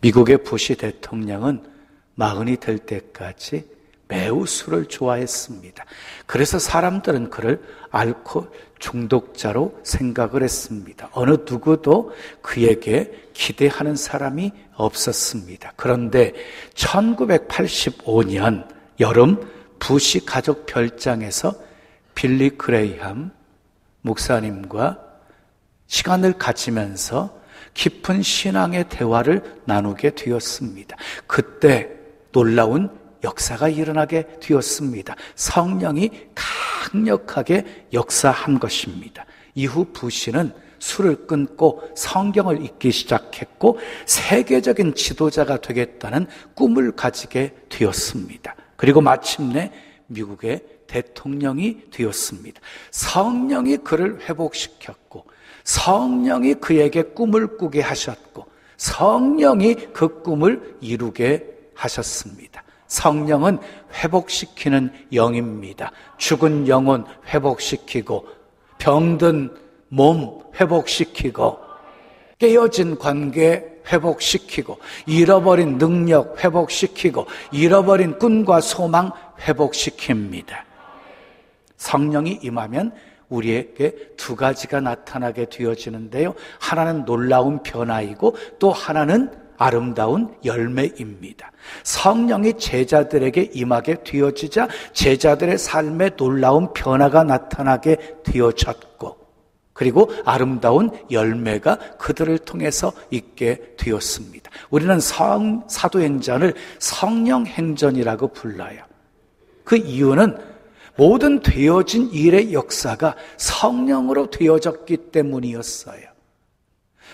미국의 부시 대통령은 40이 될 때까지 매우 술을 좋아했습니다. 그래서 사람들은 그를 알코올 중독자로 생각을 했습니다. 어느 누구도 그에게 기대하는 사람이 없었습니다. 그런데 1985년 여름 부시 가족 별장에서 빌리 그레이함 목사님과 시간을 가지면서 깊은 신앙의 대화를 나누게 되었습니다. 그때 놀라운 역사가 일어나게 되었습니다. 성령이 강력하게 역사한 것입니다. 이후 부시는 술을 끊고 성경을 읽기 시작했고 세계적인 지도자가 되겠다는 꿈을 가지게 되었습니다. 그리고 마침내 미국의 대통령이 되었습니다. 성령이 그를 회복시켰고 성령이 그에게 꿈을 꾸게 하셨고 성령이 그 꿈을 이루게 하셨습니다. 성령은 회복시키는 영입니다. 죽은 영혼 회복시키고 병든 몸 회복시키고 깨어진 관계 회복시키고 잃어버린 능력 회복시키고 잃어버린 꿈과 소망 회복시킵니다. 성령이 임하면 우리에게 두 가지가 나타나게 되어지는데요. 하나는 놀라운 변화이고 또 하나는 아름다운 열매입니다. 성령이 제자들에게 임하게 되어지자 제자들의 삶에 놀라운 변화가 나타나게 되어졌고 그리고 아름다운 열매가 그들을 통해서 있게 되었습니다. 우리는 사도행전을 성령행전이라고 불러요. 그 이유는 모든 되어진 일의 역사가 성령으로 되어졌기 때문이었어요.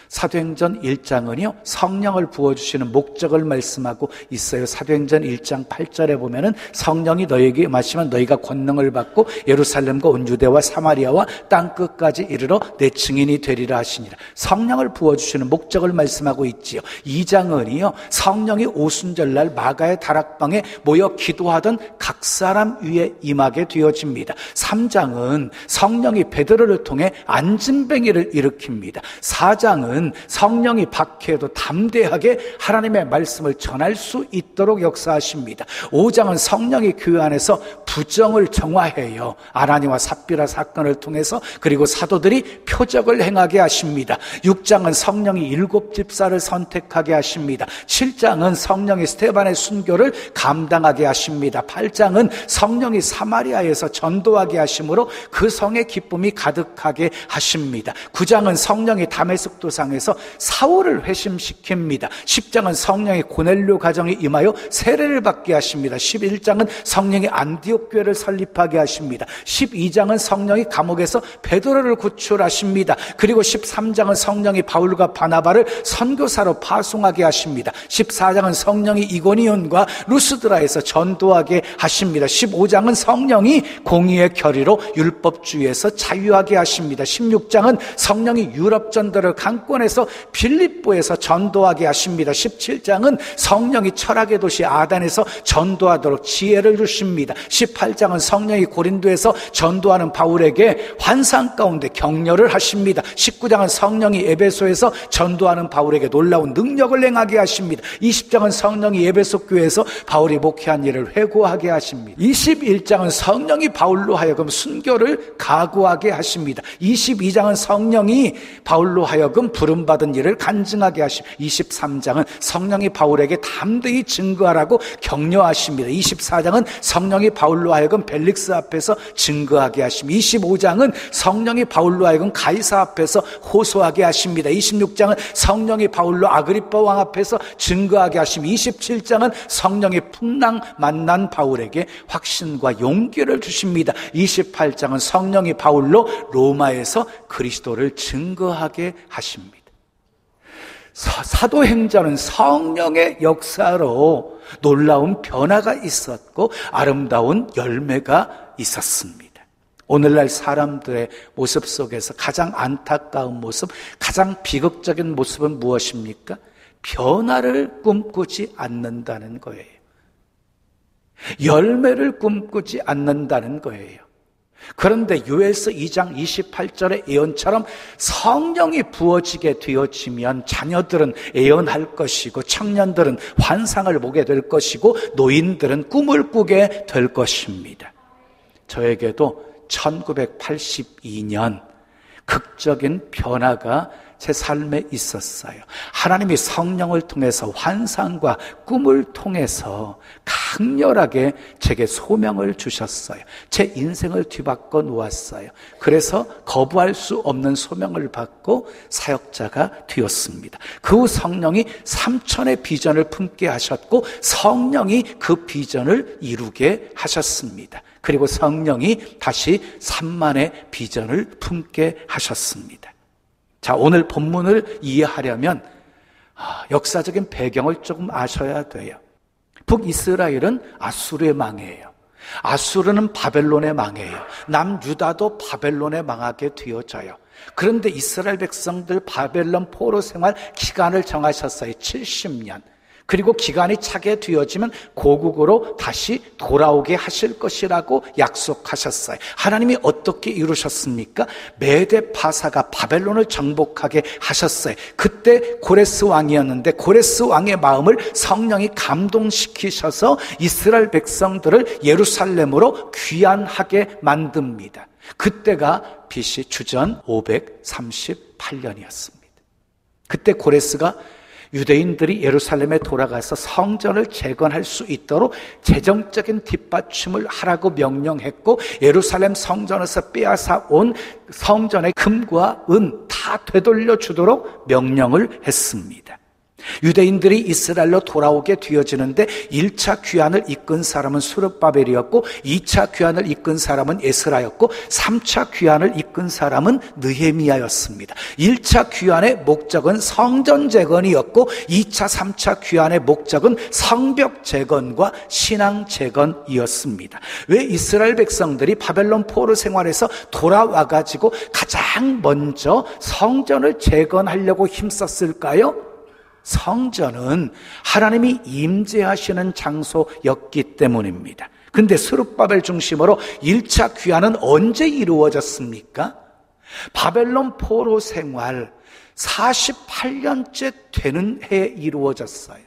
사도행전 1장은요 성령을 부어주시는 목적을 말씀하고 있어요. 사도행전 1장 8절에 보면은 성령이 너희에게 임하시면 너희가 권능을 받고 예루살렘과 온 유대와 사마리아와 땅끝까지 이르러 내 증인이 되리라 하시니라. 성령을 부어주시는 목적을 말씀하고 있지요. 2장은요 성령이 오순절날 마가의 다락방에 모여 기도하던 각 사람 위에 임하게 되어집니다. 3장은 성령이 베드로를 통해 안진뱅이를 일으킵니다. 4장은 성령이 박해도 담대하게 하나님의 말씀을 전할 수 있도록 역사하십니다. 5장은 성령이 교회 안에서 부정을 정화해요. 아나니와 삽비라 사건을 통해서. 그리고 사도들이 표적을 행하게 하십니다. 6장은 성령이 7집사를 선택하게 하십니다. 7장은 성령이 스데반의 순교를 감당하게 하십니다. 8장은 성령이 사마리아에서 전도하게 하심으로 그 성의 기쁨이 가득하게 하십니다. 9장은 성령이 다메섹 도상에서 사울을 회심시킵니다. 10장은 성령이 고넬료 가정에 임하여 세례를 받게 하십니다. 11장은 성령이 안디옥 교회를 설립하게 하십니다. 12장은 성령이 감옥에서 베드로를 구출하십니다. 그리고 13장은 성령이 바울과 바나바를 선교사로 파송하게 하십니다. 14장은 성령이 이고니온과 루스드라에서 전도하게 하십니다. 15장은 성령이 공의의 결의로 율법주의에서 자유하게 하십니다. 16장은 성령이 유럽 전도를 강권에서 빌립보에서 전도하게 하십니다. 17장은 성령이 철학의 도시 아단에서 전도하도록 지혜를 주십니다. 18장은 성령이 고린도에서 전도하는 바울에게 환상 가운데 격려를 하십니다. 19장은 성령이 에베소에서 전도하는 바울에게 놀라운 능력을 행하게 하십니다. 20장은 성령이 에베소 교회에서 바울이 목회한 일을 회고하게 하십니다. 21장은 성령이 바울로 하여금 순교를 각오하게 하십니다. 22장은 성령이 바울로 하여금 부름받은 일을 간증하게 하십니다. 23장은 성령이 바울에게 담대히 증거하라고 격려하십니다. 24장은 성령이 바울로 하여금 벨릭스 앞에서 증거하게 하십니다. 25장은 성령이 바울로 하여금 가이사 앞에서 호소하게 하십니다. 26장은 성령이 바울로 아그리빠 왕 앞에서 증거하게 하십니다. 27장은 성령이 풍랑 만난 바울에게 확신과 용기를 주십니다. 28장은 성령이 바울로 로마에서 그리스도를 증거하게 하십니다. 사도행전은 성령의 역사로 놀라운 변화가 있었고 아름다운 열매가 있었습니다. 오늘날 사람들의 모습 속에서 가장 안타까운 모습, 가장 비극적인 모습은 무엇입니까? 변화를 꿈꾸지 않는다는 거예요. 열매를 꿈꾸지 않는다는 거예요. 그런데 요엘서 2장 28절의 예언처럼 성령이 부어지게 되어지면 자녀들은 예언할 것이고 청년들은 환상을 보게 될 것이고 노인들은 꿈을 꾸게 될 것입니다. 저에게도 1982년 극적인 변화가 제 삶에 있었어요. 하나님이 성령을 통해서 환상과 꿈을 통해서 강렬하게 제게 소명을 주셨어요. 제 인생을 뒤바꿔 놓았어요. 그래서 거부할 수 없는 소명을 받고 사역자가 되었습니다. 그 후 성령이 3천의 비전을 품게 하셨고 성령이 그 비전을 이루게 하셨습니다. 그리고 성령이 다시 3만의 비전을 품게 하셨습니다. 자, 오늘 본문을 이해하려면 역사적인 배경을 조금 아셔야 돼요. 북이스라엘은 아수르의 망해예요. 아수르는 바벨론의 망해예요. 남유다도 바벨론에 망하게 되어져요. 그런데 이스라엘 백성들 바벨론 포로 생활 기간을 정하셨어요. 70년. 그리고 기간이 차게 되어지면 고국으로 다시 돌아오게 하실 것이라고 약속하셨어요. 하나님이 어떻게 이루셨습니까? 메대 바사가 바벨론을 정복하게 하셨어요. 그때 고레스 왕이었는데 고레스 왕의 마음을 성령이 감동시키셔서 이스라엘 백성들을 예루살렘으로 귀환하게 만듭니다. 그때가 BC 주전 538년이었습니다. 그때 고레스가 유대인들이 예루살렘에 돌아가서 성전을 재건할 수 있도록 재정적인 뒷받침을 하라고 명령했고 예루살렘 성전에서 빼앗아 온 성전의 금과 은 다 되돌려 주도록 명령을 했습니다. 유대인들이 이스라엘로 돌아오게 되어지는데 1차 귀환을 이끈 사람은 스룹바벨이었고 2차 귀환을 이끈 사람은 에스라였고 3차 귀환을 이끈 사람은 느헤미야였습니다. 1차 귀환의 목적은 성전 재건이었고 2차, 3차 귀환의 목적은 성벽 재건과 신앙 재건이었습니다. 왜 이스라엘 백성들이 바벨론 포로 생활에서 돌아와가지고 가장 먼저 성전을 재건하려고 힘썼을까요? 성전은 하나님이 임재하시는 장소였기 때문입니다. 근데 스룹바벨 중심으로 1차 귀환은 언제 이루어졌습니까? 바벨론 포로 생활 48년째 되는 해에 이루어졌어요.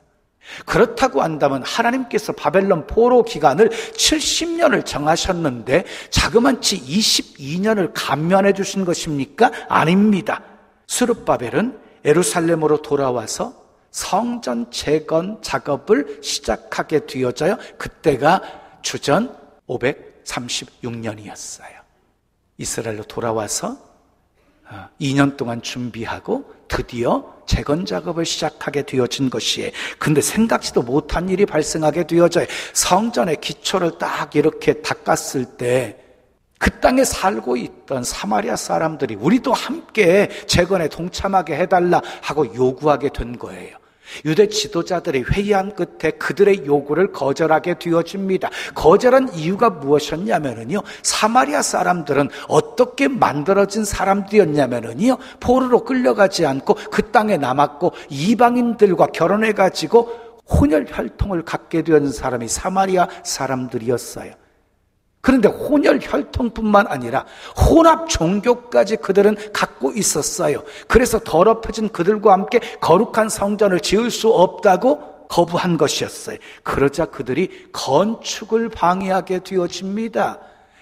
그렇다고 한다면 하나님께서 바벨론 포로 기간을 70년을 정하셨는데 자그마치 22년을 감면해 주신 것입니까? 아닙니다. 스룹바벨은 예루살렘으로 돌아와서 성전 재건 작업을 시작하게 되어져요. 그때가 주전 536년이었어요. 이스라엘로 돌아와서 2년 동안 준비하고 드디어 재건 작업을 시작하게 되어진 것이에요. 근데 생각지도 못한 일이 발생하게 되어져요. 성전의 기초를 딱 이렇게 닦았을 때 그 땅에 살고 있던 사마리아 사람들이 우리도 함께 재건에 동참하게 해달라 하고 요구하게 된 거예요. 유대 지도자들이 회의한 끝에 그들의 요구를 거절하게 되어집니다. 거절한 이유가 무엇이었냐면요, 사마리아 사람들은 어떻게 만들어진 사람들이었냐면요, 포로로 끌려가지 않고 그 땅에 남았고 이방인들과 결혼해가지고 혼혈 혈통을 갖게 된 사람이 사마리아 사람들이었어요. 그런데 혼혈 혈통뿐만 아니라 혼합 종교까지 그들은 갖고 있었어요. 그래서 더럽혀진 그들과 함께 거룩한 성전을 지을 수 없다고 거부한 것이었어요. 그러자 그들이 건축을 방해하게 되어집니다.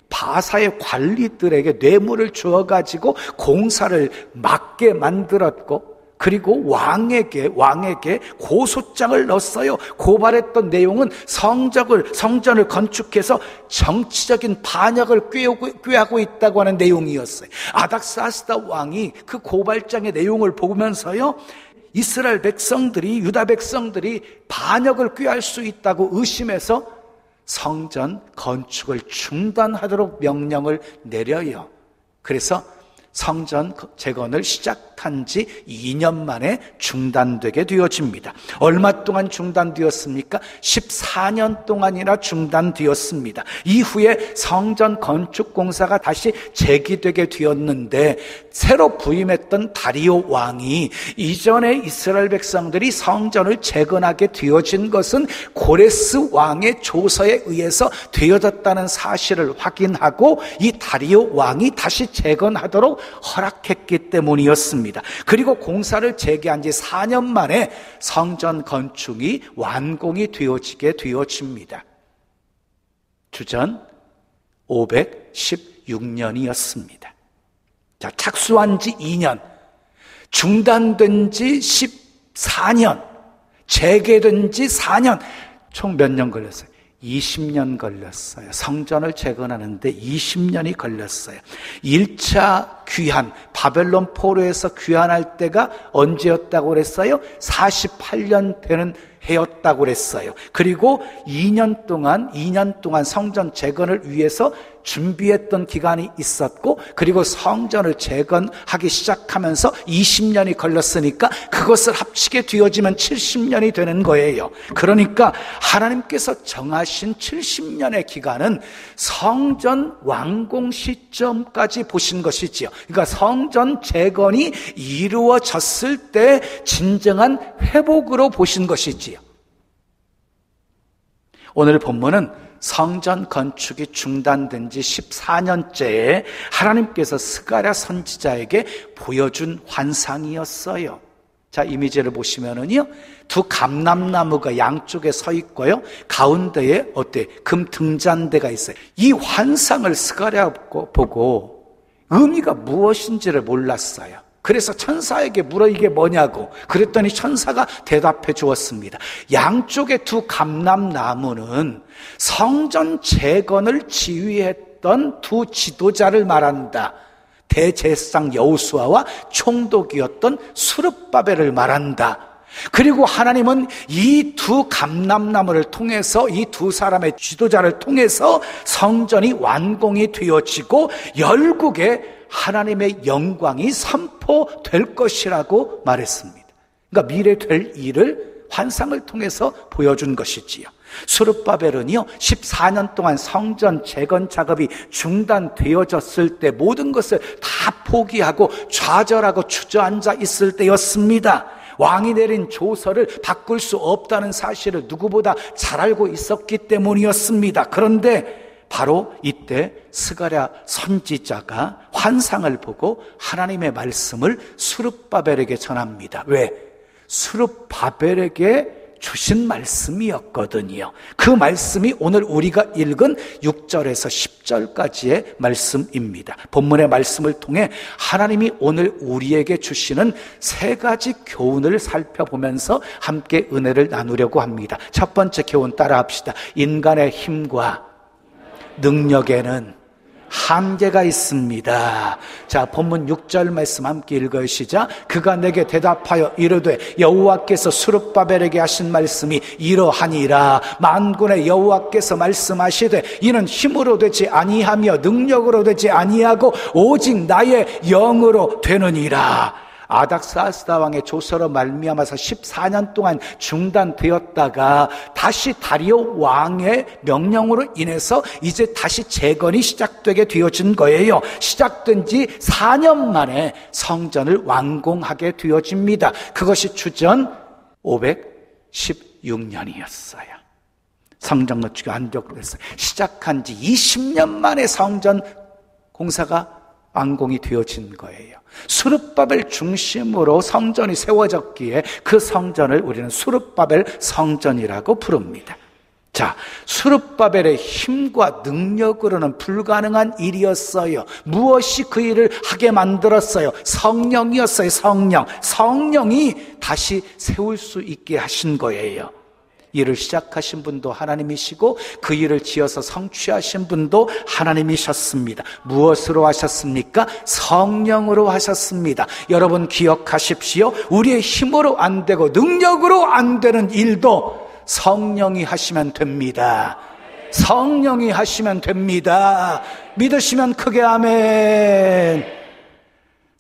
바사의 관리들에게 뇌물을 주어가지고 공사를 막게 만들었고, 그리고 왕에게 고소장을 넣었어요. 고발했던 내용은 성전을 건축해서 정치적인 반역을 꾀하고 있다고 하는 내용이었어요. 아닥사스다 왕이 그 고발장의 내용을 보면서요, 이스라엘 백성들이, 유다 백성들이 반역을 꾀할 수 있다고 의심해서 성전 건축을 중단하도록 명령을 내려요. 그래서 성전 재건을 시작한 지 2년 만에 중단되게 되어집니다. 얼마 동안 중단되었습니까? 14년 동안이나 중단되었습니다. 이후에 성전 건축 공사가 다시 재개되게 되었는데, 새로 부임했던 다리오 왕이 이전에 이스라엘 백성들이 성전을 재건하게 되어진 것은 고레스 왕의 조서에 의해서 되어졌다는 사실을 확인하고 이 다리오 왕이 다시 재건하도록 허락했기 때문이었습니다. 그리고 공사를 재개한 지 4년 만에 성전 건축이 완공이 되어지게 되어집니다. 주전 516년이었습니다. 자, 착수한 지 2년, 중단된 지 14년, 재개된 지 4년, 총 몇 년 걸렸어요? 20년 걸렸어요. 성전을 재건하는데 20년이 걸렸어요. 1차 귀환, 바벨론 포로에서 귀환할 때가 언제였다고 그랬어요? 48년 되는 해였다고 그랬어요. 그리고 2년 동안 성전 재건을 위해서 준비했던 기간이 있었고, 그리고 성전을 재건하기 시작하면서 20년이 걸렸으니까 그것을 합치게 되어지면 70년이 되는 거예요. 그러니까 하나님께서 정하신 70년의 기간은 성전 완공 시점까지 보신 것이지요. 그러니까 성전 재건이 이루어졌을 때 진정한 회복으로 보신 것이지요. 오늘 본문은 성전 건축이 중단된 지 14년째에 하나님께서 스가랴 선지자에게 보여준 환상이었어요. 자, 이미지를 보시면은요, 두 감람나무가 양쪽에 서 있고요, 가운데에 금 등잔대가 있어요. 이 환상을 스가랴 보고 의미가 무엇인지를 몰랐어요. 그래서 천사에게 물어 이게 뭐냐고 그랬더니 천사가 대답해 주었습니다. 양쪽의 두 감람나무는 성전 재건을 지휘했던 두 지도자를 말한다. 대제사장 여호수아와 총독이었던 스룹바벨을 말한다. 그리고 하나님은 이 두 감람나무를 통해서, 이 두 사람의 지도자를 통해서 성전이 완공이 되어지고 열국에 하나님의 영광이 선포될 것이라고 말했습니다. 그러니까 미래 될 일을 환상을 통해서 보여준 것이지요. 스룹바벨은요, 14년 동안 성전 재건 작업이 중단되어졌을 때 모든 것을 다 포기하고 좌절하고 주저앉아 있을 때였습니다. 왕이 내린 조서를 바꿀 수 없다는 사실을 누구보다 잘 알고 있었기 때문이었습니다. 그런데 바로 이때 스가랴 선지자가 환상을 보고 하나님의 말씀을 스룹바벨에게 전합니다. 왜? 스룹바벨에게 주신 말씀이었거든요. 그 말씀이 오늘 우리가 읽은 6절에서 10절까지의 말씀입니다. 본문의 말씀을 통해 하나님이 오늘 우리에게 주시는 세 가지 교훈을 살펴보면서 함께 은혜를 나누려고 합니다. 첫 번째 교훈 따라합시다. 인간의 힘과 능력에는 한계가 있습니다. 자, 본문 6절 말씀 함께 읽으시자. 그가 내게 대답하여 이르되 여호와께서 스룹바벨에게 하신 말씀이 이러하니라. 만군의 여호와께서 말씀하시되 이는 힘으로 되지 아니하며 능력으로 되지 아니하고 오직 나의 영으로 되느니라. 아닥사스다 왕의 조서로 말미암아서 14년 동안 중단되었다가 다시 다리오 왕의 명령으로 인해서 이제 다시 재건이 시작되게 되어진 거예요. 시작된 지 4년 만에 성전을 완공하게 되어집니다. 그것이 주전 516년이었어요. 성전 건축이 완벽했어요. 시작한 지 20년 만에 성전 공사가 완공이 되어진 거예요. 스룹바벨 중심으로 성전이 세워졌기에 그 성전을 우리는 스룹바벨 성전이라고 부릅니다. 자, 스룹바벨의 힘과 능력으로는 불가능한 일이었어요. 무엇이 그 일을 하게 만들었어요? 성령이었어요. 성령이 다시 세울 수 있게 하신 거예요. 일을 시작하신 분도 하나님이시고 그 일을 지어서 성취하신 분도 하나님이셨습니다. 무엇으로 하셨습니까? 성령으로 하셨습니다. 여러분 기억하십시오. 우리의 힘으로 안 되고 능력으로 안 되는 일도 성령이 하시면 됩니다. 성령이 하시면 됩니다. 믿으시면 크게 아멘.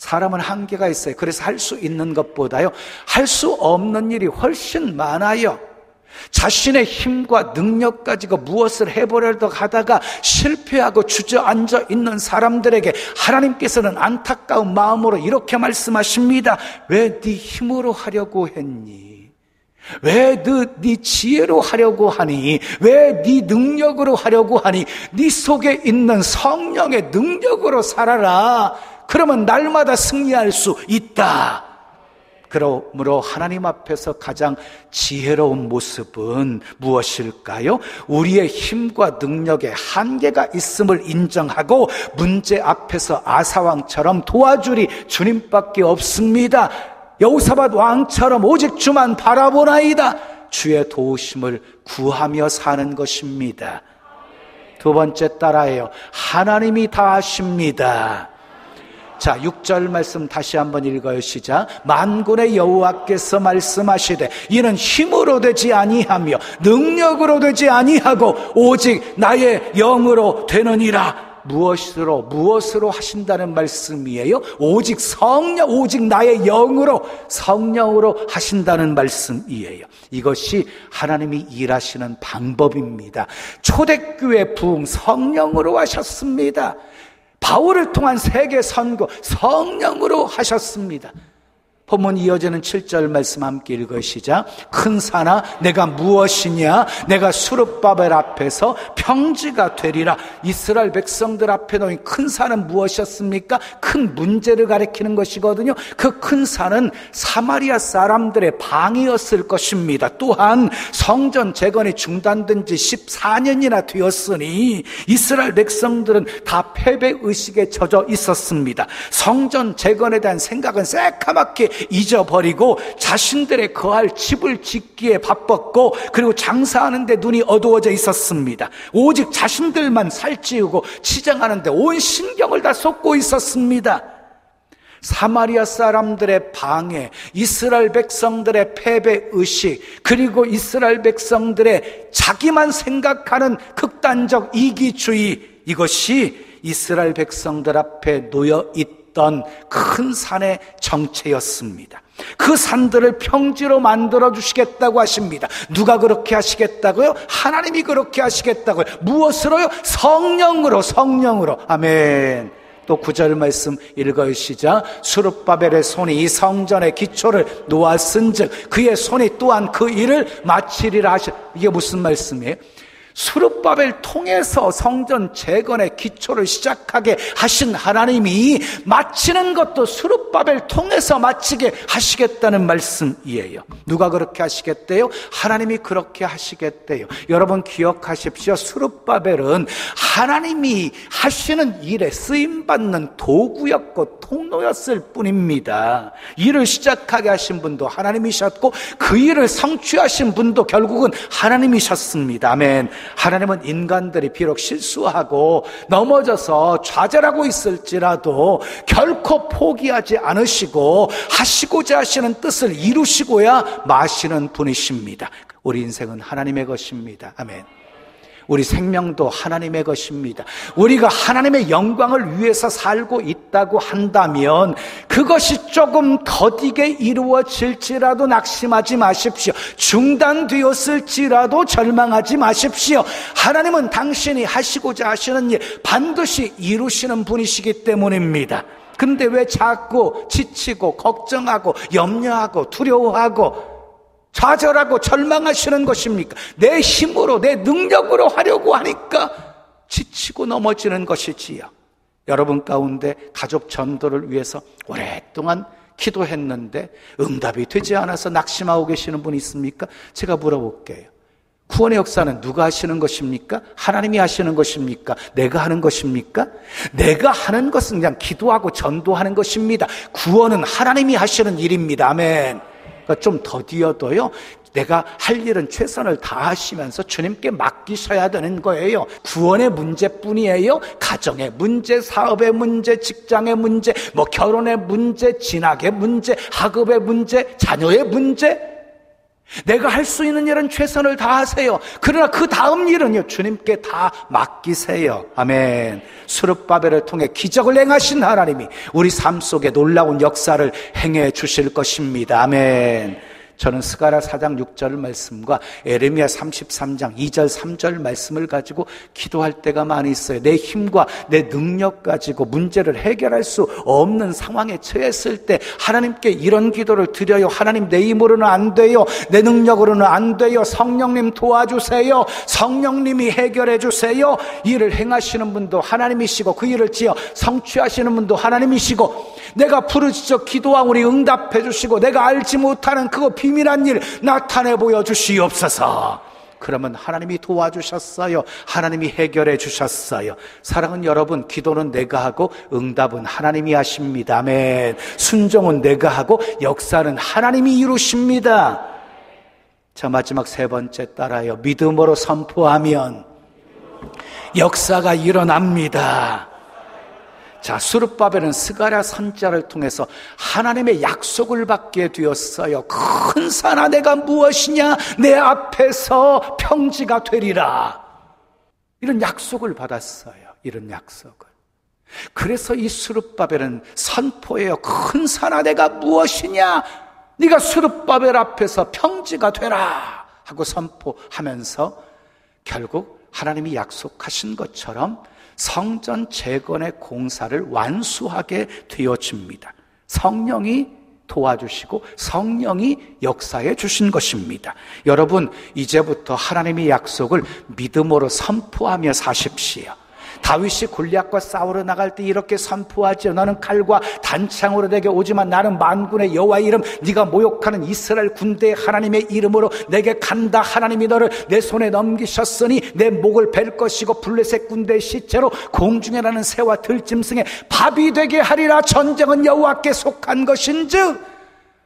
사람은 한계가 있어요. 그래서 할 수 있는 것보다요, 할 수 없는 일이 훨씬 많아요. 자신의 힘과 능력 가지고 무엇을 해보려고 하다가 실패하고 주저앉아 있는 사람들에게 하나님께서는 안타까운 마음으로 이렇게 말씀하십니다. 왜 네 힘으로 하려고 했니? 왜 네 지혜로 하려고 하니? 왜 네 능력으로 하려고 하니? 네 속에 있는 성령의 능력으로 살아라. 그러면 날마다 승리할 수 있다. 그러므로 하나님 앞에서 가장 지혜로운 모습은 무엇일까요? 우리의 힘과 능력에 한계가 있음을 인정하고 문제 앞에서 아사왕처럼 도와주리 주님밖에 없습니다. 여호사밧 왕처럼 오직 주만 바라보나이다. 주의 도우심을 구하며 사는 것입니다. 두 번째 따라해요. 하나님이 다 하십니다. 자, 6절 말씀 다시 한번 읽어요. 시작. 만군의 여호와께서 말씀하시되 이는 힘으로 되지 아니하며 능력으로 되지 아니하고 오직 나의 영으로 되느니라. 무엇으로 하신다는 말씀이에요? 오직 나의 영으로, 성령으로 하신다는 말씀이에요. 이것이 하나님이 일하시는 방법입니다. 초대교회 부흥 성령으로 하셨습니다. 바울을 통한 세계 선거 성령으로 하셨습니다. 본문 이어지는 7절 말씀 함께 읽어 시작. 큰 산아 내가 무엇이냐? 내가 수르바벨 앞에서 평지가 되리라. 이스라엘 백성들 앞에 놓인 큰 산은 무엇이었습니까? 큰 문제를 가리키는 것이거든요. 그 큰 산은 사마리아 사람들의 방이었을 것입니다. 또한 성전 재건이 중단된 지 14년이나 되었으니 이스라엘 백성들은 다 패배의식에 젖어 있었습니다. 성전 재건에 대한 생각은 새까맣게 잊어버리고 자신들의 거할 집을 짓기에 바빴고 그리고 장사하는 데 눈이 어두워져 있었습니다. 오직 자신들만 살찌우고 치장하는 데 온 신경을 다 쏟고 있었습니다. 사마리아 사람들의 방해, 이스라엘 백성들의 패배의식, 그리고 이스라엘 백성들의 자기만 생각하는 극단적 이기주의, 이것이 이스라엘 백성들 앞에 놓여있던 큰 산의 정체였습니다. 그 산들을 평지로 만들어 주시겠다고 하십니다. 누가 그렇게 하시겠다고요? 하나님이 그렇게 하시겠다고요. 무엇으로요? 성령으로. 아멘. 또 9절 말씀 읽어요. 시작. 수르바벨의 손이 이 성전의 기초를 놓았은즉 그의 손이 또한 그 일을 마치리라 하시. 이게 무슨 말씀이에요? 수르바벨 통해서 성전 재건의 기초를 시작하게 하신 하나님이 마치는 것도 수르바벨 통해서 마치게 하시겠다는 말씀이에요. 누가 그렇게 하시겠대요? 하나님이 그렇게 하시겠대요. 여러분 기억하십시오. 수르바벨은 하나님이 하시는 일에 쓰임받는 도구였고 통로였을 뿐입니다. 일을 시작하게 하신 분도 하나님이셨고 그 일을 성취하신 분도 결국은 하나님이셨습니다. 아멘. 하나님은 인간들이 비록 실수하고 넘어져서 좌절하고 있을지라도 결코 포기하지 않으시고 하시고자 하시는 뜻을 이루시고야 마시는 분이십니다. 우리 인생은 하나님의 것입니다. 아멘. 우리 생명도 하나님의 것입니다. 우리가 하나님의 영광을 위해서 살고 있다고 한다면 그것이 조금 더디게 이루어질지라도 낙심하지 마십시오. 중단되었을지라도 절망하지 마십시오. 하나님은 당신이 하시고자 하시는 일 반드시 이루시는 분이시기 때문입니다. 근데 왜 자꾸 지치고 걱정하고 염려하고 두려워하고 좌절하고 절망하시는 것입니까? 내 힘으로 내 능력으로 하려고 하니까 지치고 넘어지는 것이지요. 여러분 가운데 가족 전도를 위해서 오랫동안 기도했는데 응답이 되지 않아서 낙심하고 계시는 분 있습니까? 제가 물어볼게요. 구원의 역사는 누가 하시는 것입니까? 하나님이 하시는 것입니까? 내가 하는 것입니까? 내가 하는 것은 그냥 기도하고 전도하는 것입니다. 구원은 하나님이 하시는 일입니다. 아멘. 좀 더디어도요, 내가 할 일은 최선을 다하시면서 주님께 맡기셔야 되는 거예요. 구원의 문제뿐이에요. 가정의 문제, 사업의 문제, 직장의 문제, 결혼의 문제, 진학의 문제, 학업의 문제, 자녀의 문제, 내가 할 수 있는 일은 최선을 다하세요. 그러나 그 다음 일은요, 주님께 다 맡기세요. 아멘. 스룹바벨을 통해 기적을 행하신 하나님이 우리 삶 속에 놀라운 역사를 행해 주실 것입니다. 아멘. 저는 스가랴 4장 6절 말씀과 에레미야 33장 2절 3절 말씀을 가지고 기도할 때가 많이 있어요. 내 힘과 내 능력 가지고 문제를 해결할 수 없는 상황에 처했을 때 하나님께 이런 기도를 드려요. 하나님, 내 힘으로는 안 돼요. 내 능력으로는 안 돼요. 성령님 도와주세요. 성령님이 해결해 주세요. 일을 행하시는 분도 하나님이시고 그 일을 지어 성취하시는 분도 하나님이시고, 내가 부르짖어 기도하오니 응답해 주시고 내가 알지 못하는 그거 비밀한 일 나타내 보여주시옵소서. 그러면 하나님이 도와주셨어요. 하나님이 해결해 주셨어요. 사랑하는 여러분, 기도는 내가 하고 응답은 하나님이 하십니다. 아멘. 순종은 내가 하고 역사는 하나님이 이루십니다. 자, 마지막 세 번째 따라요. 믿음으로 선포하면 역사가 일어납니다. 자, 스룹바벨은 스가랴 선지자를 통해서 하나님의 약속을 받게 되었어요. 큰 산아, 내가 무엇이냐? 내 앞에서 평지가 되리라. 이런 약속을 받았어요. 이런 약속을. 그래서 이 스룹바벨은 선포해요. 큰 산아, 내가 무엇이냐? 네가 스룹바벨 앞에서 평지가 되라 하고 선포하면서 결국 하나님이 약속하신 것처럼 성전 재건의 공사를 완수하게 되어집니다. 성령이 도와주시고 성령이 역사해 주신 것입니다. 여러분, 이제부터 하나님의 약속을 믿음으로 선포하며 사십시오. 다윗이 골리앗과 싸우러 나갈 때 이렇게 선포하죠. 너는 칼과 단창으로 내게 오지만 나는 만군의 여호와의 이름, 네가 모욕하는 이스라엘 군대의 하나님의 이름으로 내게 간다. 하나님이 너를 내 손에 넘기셨으니 내 목을 벨 것이고 블레셋 군대의 시체로 공중에 나는 새와 들짐승의 밥이 되게 하리라. 전쟁은 여호와께 속한 것인즉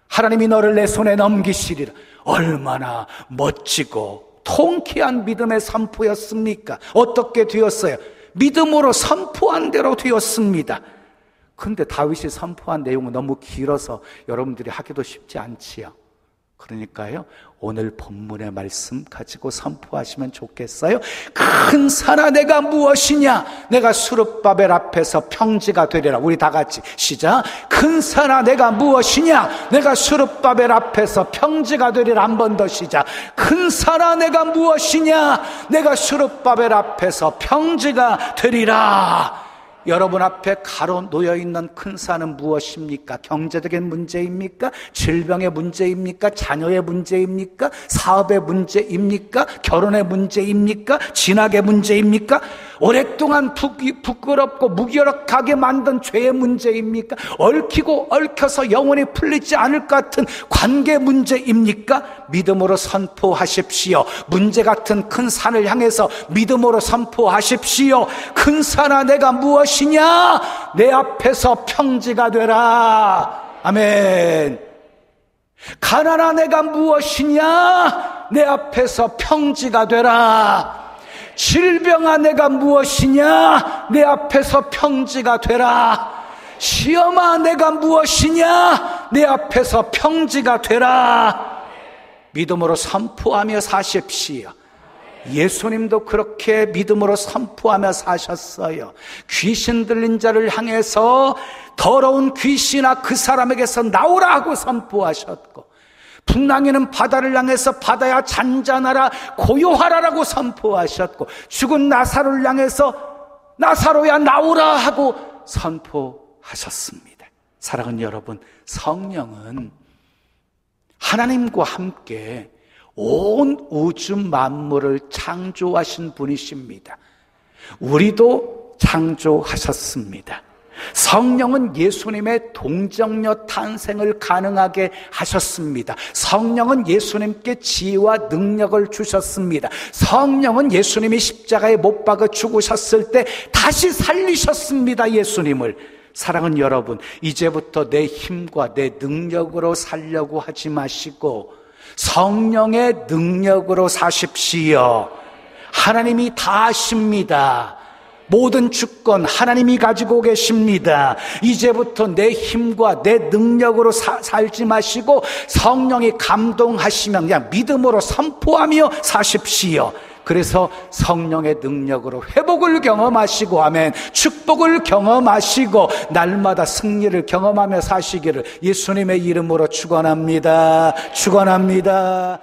하나님이 너를 내 손에 넘기시리라. 얼마나 멋지고 통쾌한 믿음의 선포였습니까? 어떻게 되었어요? 믿음으로 선포한 대로 되었습니다. 그런데 다윗이 선포한 내용은 너무 길어서 여러분들이 하기도 쉽지 않지요. 그러니까요, 오늘 본문의 말씀 가지고 선포하시면 좋겠어요. 큰 산아, 내가 무엇이냐? 내가 스룹바벨 앞에서 평지가 되리라. 우리 다 같이 시작. 큰 산아, 내가 무엇이냐? 내가 스룹바벨 앞에서 평지가 되리라. 한 번 더 시작. 큰 산아, 내가 무엇이냐? 내가 스룹바벨 앞에서 평지가 되리라. 여러분 앞에 가로 놓여있는 큰 산은 무엇입니까? 경제적인 문제입니까? 질병의 문제입니까? 자녀의 문제입니까? 사업의 문제입니까? 결혼의 문제입니까? 진학의 문제입니까? 오랫동안 부끄럽고 무기력하게 만든 죄의 문제입니까? 얽히고 얽혀서 영원히 풀리지 않을 것 같은 관계 문제입니까? 믿음으로 선포하십시오. 문제 같은 큰 산을 향해서 믿음으로 선포하십시오. 큰 산아, 내가 무엇이냐? 내 앞에서 평지가 되라. 아멘. 가난아, 내가 무엇이냐? 내 앞에서 평지가 되라. 질병아, 내가 무엇이냐? 내 앞에서 평지가 되라. 시험아, 내가 무엇이냐? 내 앞에서 평지가 되라. 믿음으로 선포하며 사십시오. 예수님도 그렇게 믿음으로 선포하며 사셨어요. 귀신 들린 자를 향해서 더러운 귀신아 그 사람에게서 나오라 하고 선포하셨고, 풍랑이는 바다를 향해서 바다야 잔잔하라 고요하라라고 선포하셨고, 죽은 나사로를 향해서 나사로야 나오라 하고 선포하셨습니다. 사랑하는 여러분, 성령은 하나님과 함께 온 우주 만물을 창조하신 분이십니다. 우리도 창조하셨습니다. 성령은 예수님의 동정녀 탄생을 가능하게 하셨습니다. 성령은 예수님께 지혜와 능력을 주셨습니다. 성령은 예수님이 십자가에 못 박아 죽으셨을 때 다시 살리셨습니다. 예수님을. 사랑하는 여러분, 이제부터 내 힘과 내 능력으로 살려고 하지 마시고 성령의 능력으로 사십시오. 하나님이 다 아십니다. 모든 주권 하나님이 가지고 계십니다. 이제부터 내 힘과 내 능력으로 살지 마시고 성령이 감동하시면 그냥 믿음으로 선포하며 사십시오. 그래서 성령의 능력으로 회복을 경험하시고, 아멘, 축복을 경험하시고 날마다 승리를 경험하며 사시기를 예수님의 이름으로 축원합니다. 축원합니다.